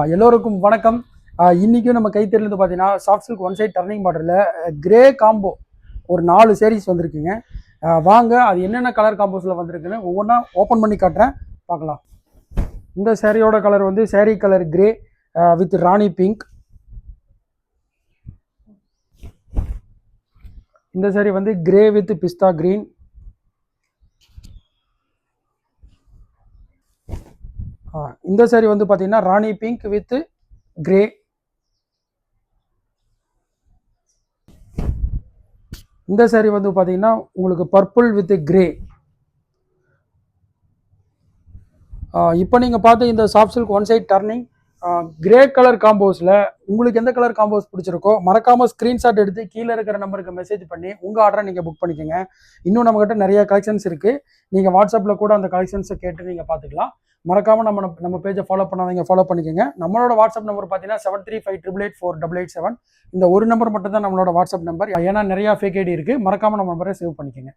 எல்லோருக்கும் வணக்கம். இன்றைக்கும் நம்ம கைத்தறிலேருந்து பார்த்தீங்கன்னா soft silk one side turning மாடலில் கிரே காம்போ ஒரு 4 சேரீஸ் வந்திருக்குங்க. வாங்க அது என்னென்ன கலர் காம்போஸில் வந்திருக்குன்னு ஒவ்வொன்றா ஓப்பன் பண்ணி காட்டுறேன், பார்க்கலாம். இந்த சேரீயோட கலர் வந்து sari colour grey with Rani pink. இந்த சேரீ வந்து கிரே வித் பிஸ்தா கிரீன். இந்த சேரீ வந்து பார்த்தீங்கன்னா ராணி பிங்க் வித் கிரே. இந்த சேரீ வந்து பார்த்தீங்கன்னா உங்களுக்கு பர்பிள் வித் கிரே. இப்போ நீங்கள் பார்த்து இந்த soft silk one side turning grey colour காம்போஸில் உங்களுக்கு எந்த கலர் காம்போஸ் பிடிச்சிருக்கோ மறக்காமல் ஸ்க்ரீன்ஷாட் எடுத்து கீழே இருக்கிற நம்பருக்கு மெசேஜ் பண்ணி உங்கள் ஆர்டரை நீங்கள் புக் பண்ணிக்கோங்க. இன்னும் நம்மக்கிட்ட நிறைய கலெக்ஷன்ஸ் இருக்குது. நீங்கள் வாட்ஸ்அப்பில் கூட அந்த கலெக்ஷன்ஸை கேட்டு நீங்கள் பார்த்துக்கலாம். மறக்காமல் நம்ம பேஜை ஃபாலோ பண்ணாதீங்க, ஃபாலோ பண்ணிக்கோங்க. நம்மளோட வாட்ஸ்அப் நம்பர் பார்த்தீங்கன்னா 7358884887. இந்த ஒரு நம்பர் மட்டும் தான் நம்மளோட வாட்ஸ்அப் நம்பர். ஏன்னா நிறையா ஃபேக் ஐடி இருக்குது. மறக்காமல் நம்ம நம்பரை சேவ் பண்ணிக்கோங்க.